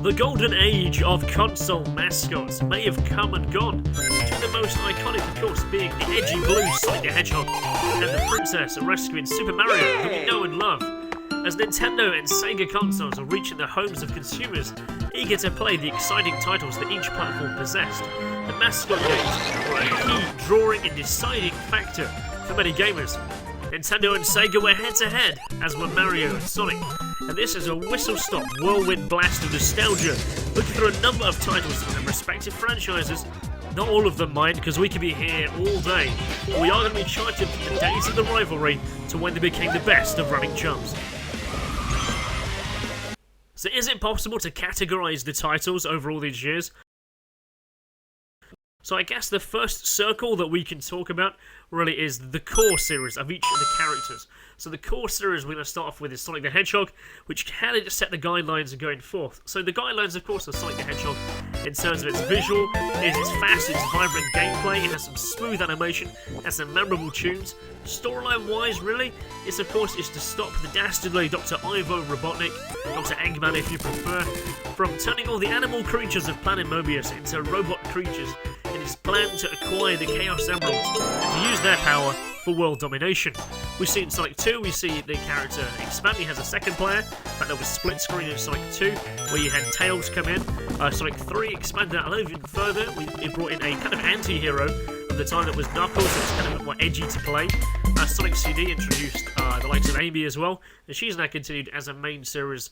The golden age of console mascots may have come and gone, to the most iconic of course being the edgy blue Sonic the Hedgehog and the princess rescuing Super Mario that we know and love. As Nintendo and Sega consoles are reaching the homes of consumers eager to play the exciting titles that each platform possessed, the mascot games were a key drawing and deciding factor for many gamers. Nintendo and Sega were head-to-head, as were Mario and Sonic, and this is a whistle-stop whirlwind blast of nostalgia, looking through a number of titles from their respective franchises. Not all of them, mind, because we could be here all day, but we are going to be charting from the days of the rivalry to when they became the best of running chums. So is it possible to categorise the titles over all these years? So I guess the first circle that we can talk about really is the core series of each of the characters. So the core series we're going to start off with is Sonic the Hedgehog, which kind of just set the guidelines of going forth. So the guidelines, of course, are Sonic the Hedgehog in terms of its visual, its fast, its vibrant gameplay, it has some smooth animation, it has some memorable tunes. Storyline-wise, really, it's of course is to stop the dastardly Dr. Ivo Robotnik, Dr. Eggman if you prefer, from turning all the animal creatures of Planet Mobius into robot creatures in his plan to acquire the Chaos Emeralds and to use their power for world domination. We see in Sonic 2, we see the character expand. He has a second player, but there was split screen in Sonic 2, where you had Tails come in. Sonic 3 expanded that a little even further. It brought in a kind of anti-hero of the time that was Knuckles, so it's kind of a bit more edgy to play. Sonic CD introduced the likes of Amy as well, and she's now continued as a main series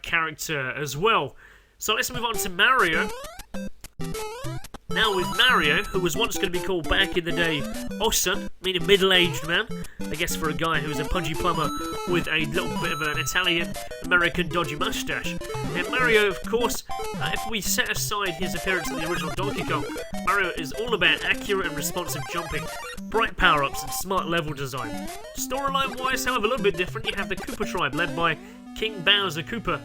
character as well. So let's move on to Mario. Now with Mario, who was once going to be called back in the day Ossa, meaning middle-aged man, I guess for a guy who was a pudgy plumber with a little bit of an Italian-American dodgy mustache. And Mario, of course, if we set aside his appearance in the original Donkey Kong, Mario is all about accurate and responsive jumping, bright power-ups and smart level design. Storyline-wise, however, a little bit different. You have the Koopa tribe led by King Bowser Koopa,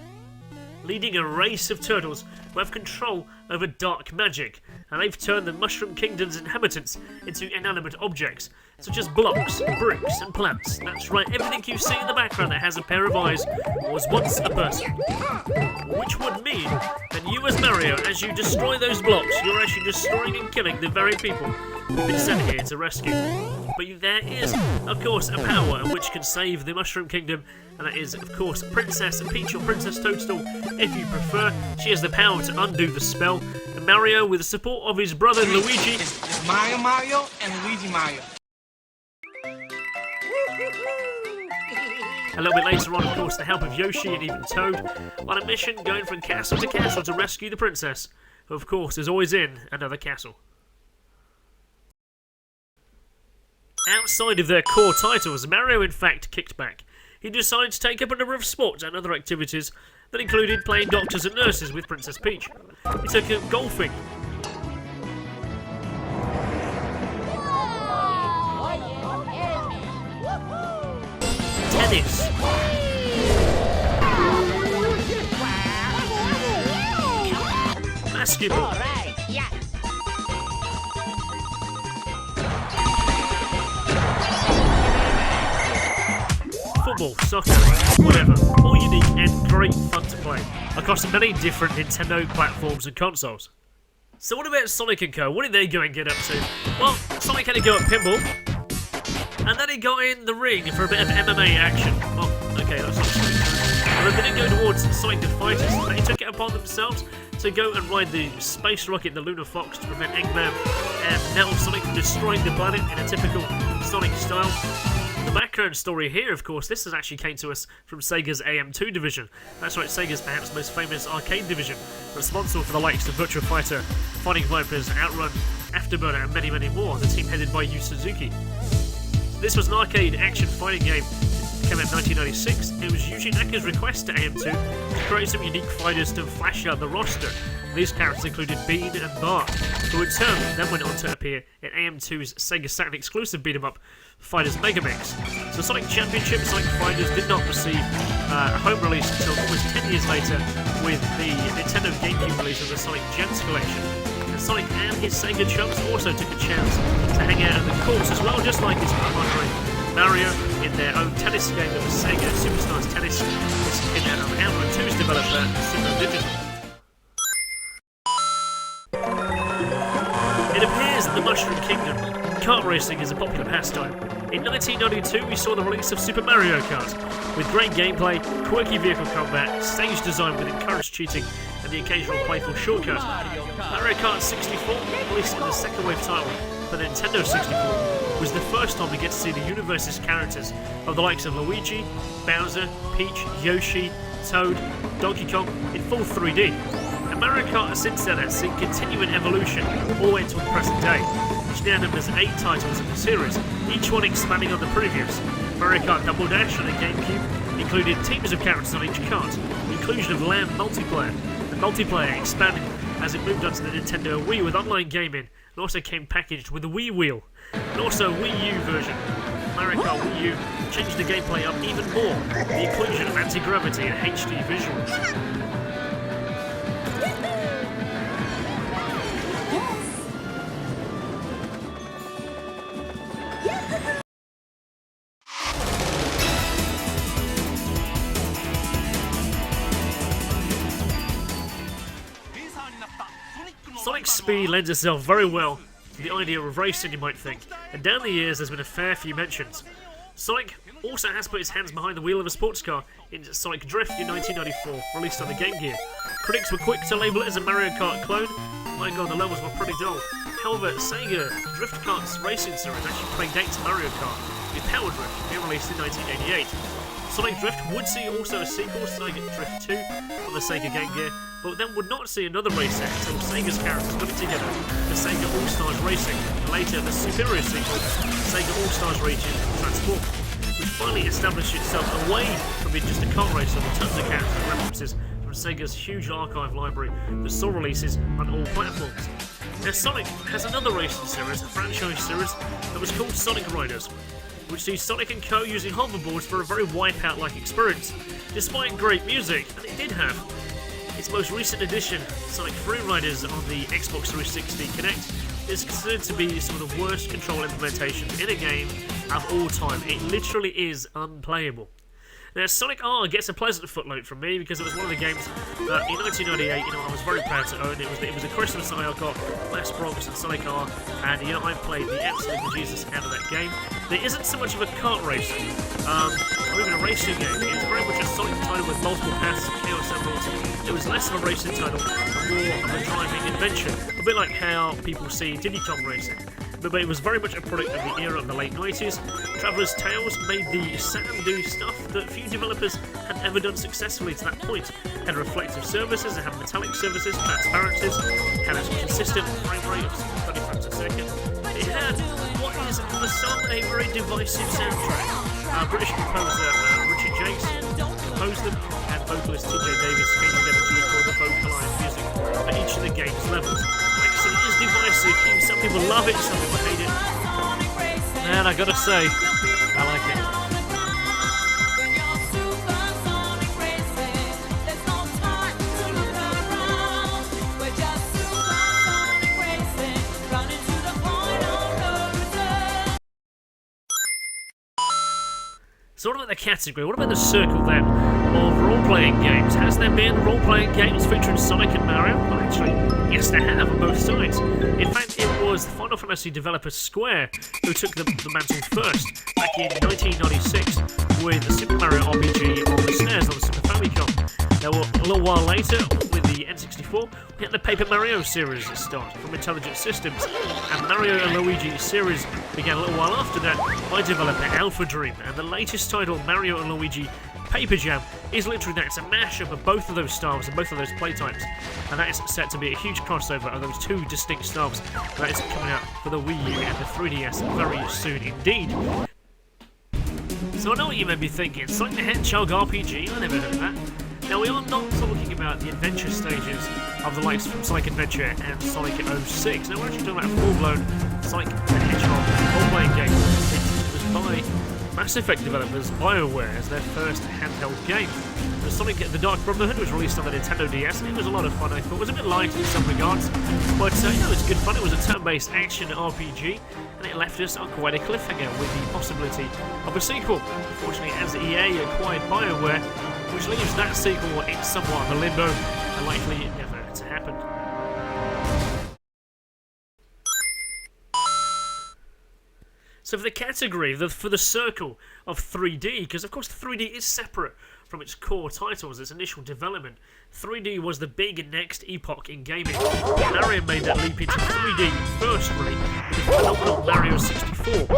leading a race of turtles who have control over dark magic, and they've turned the Mushroom Kingdom's inhabitants into inanimate objects, such as blocks, bricks, and plants. That's right, everything you see in the background that has a pair of eyes was once a person. Which would mean that you as Mario, as you destroy those blocks, you're actually destroying and killing the very people who've been sent here to rescue. But there is, of course, a power which can save the Mushroom Kingdom, and that is, of course, Princess Peach or Princess Toadstool, if you prefer. She has the power to undo the spell, and Mario, with the support of his brother Luigi... It's Mario and Luigi Mario. A little bit later on, of course, the help of Yoshi and even Toad on a mission going from castle to castle to rescue the princess, who, of course, is always in another castle. Outside of their core titles, Mario in fact kicked back. He decided to take up a number of sports and other activities that included playing doctors and nurses with Princess Peach. He took up golfing, tennis, basketball, football, soccer, whatever, all unique and great fun to play across many different Nintendo platforms and consoles. So what about Sonic & Co? What did they go and get up to? Well, Sonic had to go at pinball, and then he got in the ring for a bit of MMA action. Well, okay, that's not true. And then they go towards Sonic the Fighters. They took it upon themselves to go and ride the space rocket, the Lunar Fox, to prevent Eggman and Metal Sonic from destroying the planet in a typical Sonic style. The background story here, of course, this actually came to us from Sega's AM2 division. That's right, Sega's perhaps most famous arcade division, responsible for the likes of Virtua Fighter, Fighting Vipers, Outrun, Afterburner, and many, many more, the team headed by Yu Suzuki. This was an arcade action fighting game. It came out in 1996. It was Yuji Naka's request to AM2 to create some unique fighters to flash out the roster. These characters included Bean and Bart, who in turn then went on to appear in AM2's Sega Saturn exclusive beat-em-up Fighters Megamix. So Sonic Championship and Sonic Fighters did not receive a home release until almost 10 years later with the Nintendo GameCube release of the Sonic Gems collection. And Sonic and his Sega chums also took a chance to hang out at the courts as well, just like his partner Mario in their own tennis game that was Sega Superstars Tennis. This came out on Outrun 2's developer, Super Digital. the Mushroom Kingdom, kart racing is a popular pastime. In 1992, we saw the release of Super Mario Kart, with great gameplay, quirky vehicle combat, stage design with encouraged cheating, and the occasional playful shortcut. Mario Kart 64, released in the second wave title for the Nintendo 64, was the first time we get to see the universe's characters of the likes of Luigi, Bowser, Peach, Yoshi, Toad, Donkey Kong in full 3D. And Mario Kart since then has seen continuing evolution all the way to the present day, which now numbers 8 titles in the series, each one expanding on the previous. Mario Kart Double Dash on the GameCube included teams of characters on each kart, the inclusion of LAN multiplayer, the multiplayer expanded as it moved on to the Nintendo Wii with online gaming, and also came packaged with a Wii Wheel, and also a Wii U version. Mario Kart Wii U changed the gameplay up even more, with the inclusion of anti-gravity and HD visuals. Sonic's speed lends itself very well to the idea of racing, you might think, and down the years there's been a fair few mentions. Sonic also has put his hands behind the wheel of a sports car in Sonic Drift in 1994, released on the Game Gear. Critics were quick to label it as a Mario Kart clone. My god, the levels were pretty dull. However, Sega Drift Kart's racing series actually predates Mario Kart, with Power Drift being released in 1988. Sonic Drift would see also a sequel, Sonic Drift 2, on the Sega Game Gear, but then would not see another race set until Sega's characters got it together for Sega All-Stars Racing, and later the superior sequel, Sega All-Stars Racing Transform, which finally established itself away from being just a kart racer with tons of characters and references from Sega's huge archive library that saw releases on all platforms. Now Sonic has another racing series, a franchise series, that was called Sonic Riders, which sees Sonic and Co using hoverboards for a very Wipeout-like experience, despite great music, and it did have. Its most recent edition, Sonic Free Riders on the Xbox 360 Kinect, is considered to be some of the worst control implementations in a game of all time. It literally is unplayable. Now, Sonic R gets a pleasant footnote from me because it was one of the games that in 1998, I was very proud to own. It was a Christmas that I got Last Bronx and Sonic R, and I played the absolute bejesus out of that game. There isn't so much of a kart racing, or even a racing game. It's very much a Sonic title with multiple paths and chaos emeralds. It was less of a racing title and more of a driving adventure, a bit like how people see Diddy Kong Racing. But it was very much a product of the era of the late 90s. Traveller's Tales made the do stuff that few developers had ever done successfully to that point. It had reflective surfaces, it had metallic surfaces, transparencies, it had a consistent frame rate of 30 frames a second. It had what is for some a very divisive soundtrack. British composer Richard Jakes composed them, and vocalist TJ Davis came together to record the vocalised music for each of the game's levels. So it is divisive. Some people love it, some people hate it. And I gotta say, I like it. So what about the category? What about the circle then of role-playing games? Has there been role-playing games featuring Sonic and Mario? Well, actually, yes, there have on both sides. In fact, it was Final Fantasy developer Square who took the mantle first, back in 1996, with the Super Mario RPG on the SNES on the Super Famicom. Now, a little while later, with the N64, we had the Paper Mario series start from Intelligent Systems, and Mario and Luigi series began a little while after that by developer Alpha Dream, and the latest title, Mario and Luigi Paper Jam, is literally that. It's a mashup of both of those styles and both of those playtypes, and that is set to be a huge crossover of those two distinct styles that is coming out for the Wii U and the 3DS very soon indeed. So I know what you may be thinking, Sonic the Hedgehog RPG, I never heard of that. Now we are not talking about the adventure stages of the likes from Sonic Adventure and Sonic 06. Now we're actually talking about a full-blown Sonic the Hedgehog role-playing game. It was by Mass Effect developers BioWare as their first handheld game. The Sonic the Dark Brotherhood was released on the Nintendo DS, and it was a lot of fun. I thought it was a bit light in some regards, but it was good fun. It was a turn-based action RPG, and it left us on quite a cliffhanger with the possibility of a sequel. Unfortunately, as EA acquired BioWare, which leaves that sequel in somewhat of a limbo, and likely never to happen. So for the category, for the circle of 3D, because of course 3D is separate from its core titles, its initial development, 3D was the big next epoch in gaming. Mario made that leap into 3D first, really, with the phenomenal Mario 64,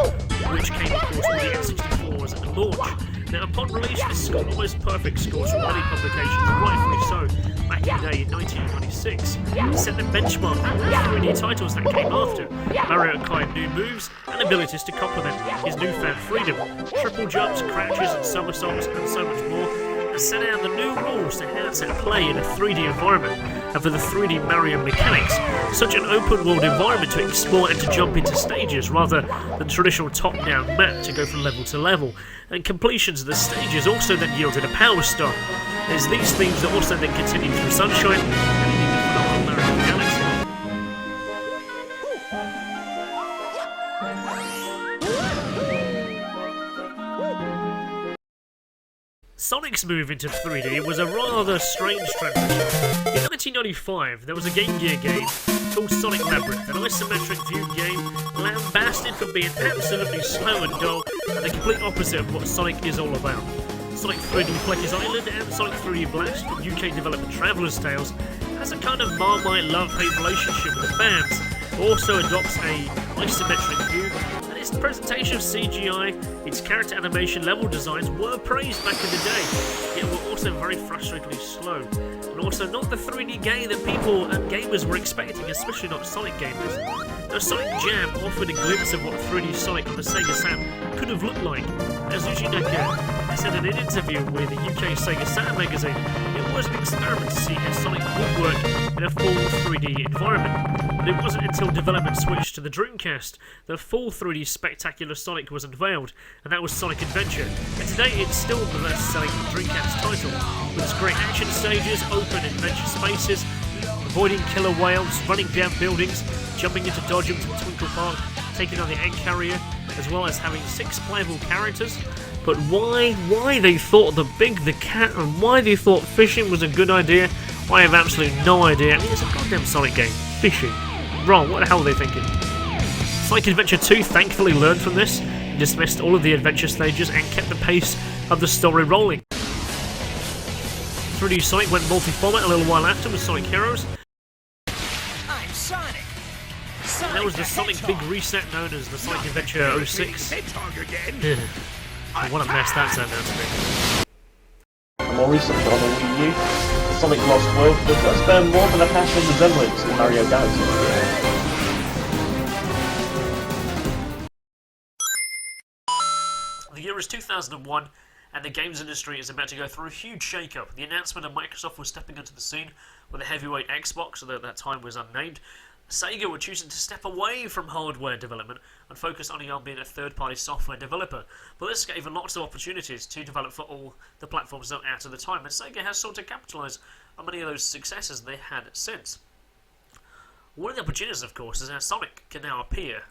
which came, of course, with the N64s at the launch. Now, upon release, this scored almost perfect scores from many publications, rightfully so, back in the day in 1996. It set the benchmark for all 3D titles that came after. Mario acquired new moves and abilities to complement his newfound freedom. Triple jumps, crouches, and somersaults, and so much more, and set out the new rules to how to play in a 3D environment. And for the 3D Mario mechanics, such an open world environment to explore and to jump into stages rather than traditional top-down map to go from level to level. And completions of the stages also then yielded a power star. There's these themes that also then continued through Sunshine and indeed the phenomenal Mario Galaxy. Sonic's move into 3D was a rather strange transition. In 1995, there was a Game Gear game called Sonic Labyrinth, an isometric view game lambasted for being absolutely slow and dull, and the complete opposite of what Sonic is all about. Sonic 3D Flecker's Island and Sonic 3D Blast from UK developer Traveller's Tales has a kind of Marmite love-hate relationship with the fans. It also adopts a isometric view, and its presentation of CGI, its character animation level designs were praised back in the day, yet were also very frustratingly slow, and also not the 3D game that people and gamers were expecting, especially not Sonic gamers. Now, Sonic Jam offered a glimpse of what 3D Sonic on the Sega Saturn could have looked like. As Yuji Naka said in an interview with the UK Sega Saturn magazine, it was an experiment to see how Sonic would work in a full 3D environment. But it wasn't until development switched to the Dreamcast that full 3D spectacular Sonic was unveiled, and that was Sonic Adventure. And today it's still the best-selling Dreamcast title, with its great action stages, open adventure spaces, avoiding killer whales, running down buildings, jumping into Dodgem to Twinkle Park, taking on the egg carrier, as well as having 6 playable characters. But why they thought the cat, and why they thought fishing was a good idea, I have absolutely no idea. I mean, it's a goddamn Sonic game. Fishing. Wrong, what the hell are they thinking? Sonic Adventure 2 thankfully learned from this, dismissed all of the adventure stages, and kept the pace of the story rolling. 3D Sonic went multi-format a little while after with Sonic Heroes. I'm Sonic. That was the Sonic Big Reset known as the Sonic Adventure 06. What a mess that turned out to be. More recently on the Wii U, Sonic Lost World does bear more than a passing resemblance to Mario Galaxy. The year is 2001, and the games industry is about to go through a huge shake-up. The announcement of Microsoft was stepping onto the scene with a heavyweight Xbox, although at that time was unnamed. Sega were choosing to step away from hardware development and focus only on being a third-party software developer. But this gave them lots of opportunities to develop for all the platforms that were out at the time, and Sega has sought to capitalise on many of those successes they had since. One of the opportunities, of course, is how Sonic can now appear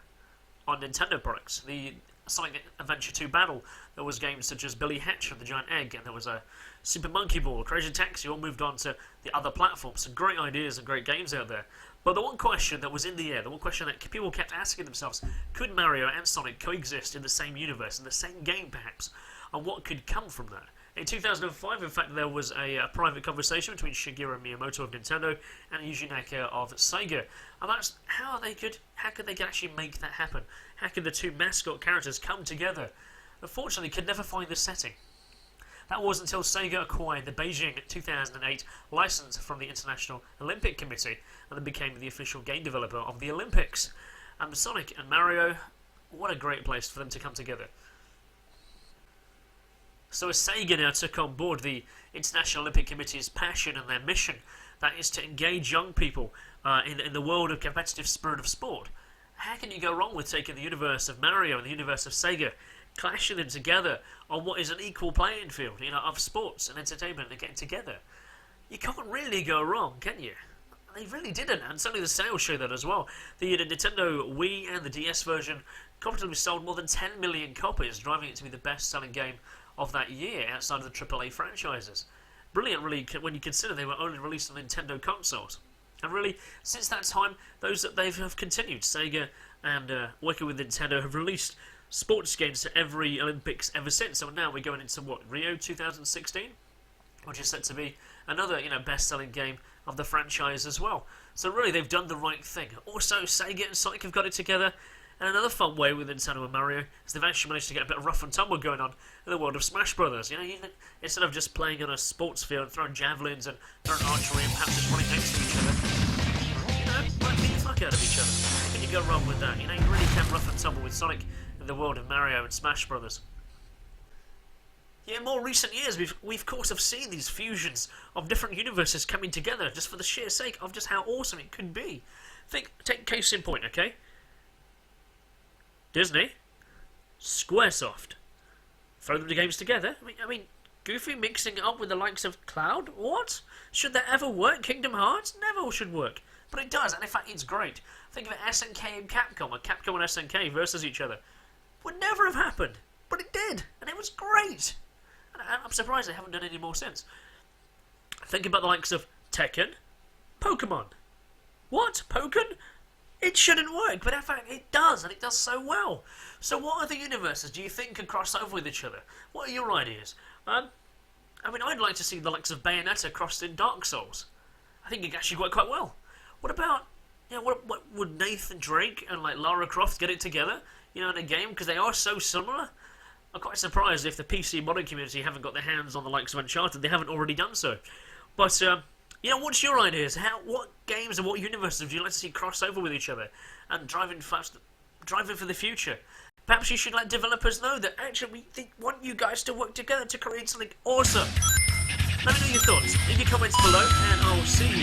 on Nintendo products. The Sonic Adventure 2 Battle, there was games such as Billy Hatch and the Giant Egg, and there was a Super Monkey Ball, Crazy Taxi, all moved on to the other platforms. Some great ideas and great games out there. But the one question that was in the air, the one question that people kept asking themselves, could Mario and Sonic coexist in the same universe, in the same game perhaps? And what could come from that? In 2005, in fact, there was a private conversation between Shigeru Miyamoto of Nintendo and Yuji Naka of Sega. And that's how could they actually make that happen? How could the two mascot characters come together? Unfortunately, could never find the setting. That was until Sega acquired the Beijing 2008 license from the International Olympic Committee and then became the official game developer of the Olympics. And Sonic and Mario, what a great place for them to come together. So as Sega now took on board the International Olympic Committee's passion and their mission, that is to engage young people in the world of competitive spirit of sport, how can you go wrong with taking the universe of Mario and the universe of Sega, clashing them together on what is an equal playing field, of sports and entertainment and getting together? You can't really go wrong, can you? They really didn't, and certainly the sales show that as well. The Nintendo Wii and the DS version comfortably sold more than 10 million copies, driving it to be the best-selling game of that year outside of the AAA franchises. Brilliant, really, when you consider they were only released on Nintendo consoles. And really, since that time, those that they have continued, Sega and working with Nintendo, have released sports games to every Olympics ever since. So now we're going into what, Rio 2016, which is set to be another best-selling game of the franchise as well. So really, they've done the right thing. Also, Sega and Sonic have got it together. And another fun way with Nintendo and Mario is they've actually managed to get a bit of rough and tumble going on in the world of Smash Brothers. Instead of just playing on a sports field and throwing javelins and throwing archery and perhaps just running next to each other, like beat the fuck out of each other. How can you go wrong with that? You really can rough and tumble with Sonic in the world of Mario and Smash Brothers. Yeah, in more recent years, we've of course have seen these fusions of different universes coming together just for the sheer sake of just how awesome it could be. Take case in point, okay? Disney, Squaresoft, throw the games together. I mean, Goofy mixing it up with the likes of Cloud. What? Should that ever work? Kingdom Hearts never should work, but it does, and in fact, it's great. Think of it, SNK and Capcom, or Capcom and SNK versus each other. Would never have happened, but it did, and it was great. And I'm surprised they haven't done any more since. Think about the likes of Tekken, Pokemon. What? Pokken? It shouldn't work, but in fact it does, and it does so well. So what other universes do you think could cross over with each other? What are your ideas? I mean, I'd like to see the likes of Bayonetta crossed in Dark Souls. I think it could actually work quite well. What about, what would Nathan Drake and Lara Croft get it together, in a game? Because they are so similar. I'm quite surprised if the PC modding community haven't got their hands on the likes of Uncharted. They haven't already done so. But, what's your ideas? What games and what universes would you like to see cross over with each other and driving for the future? Perhaps you should let developers know that actually we want you guys to work together to create something awesome. Let me know your thoughts. Leave your comments below, and I'll see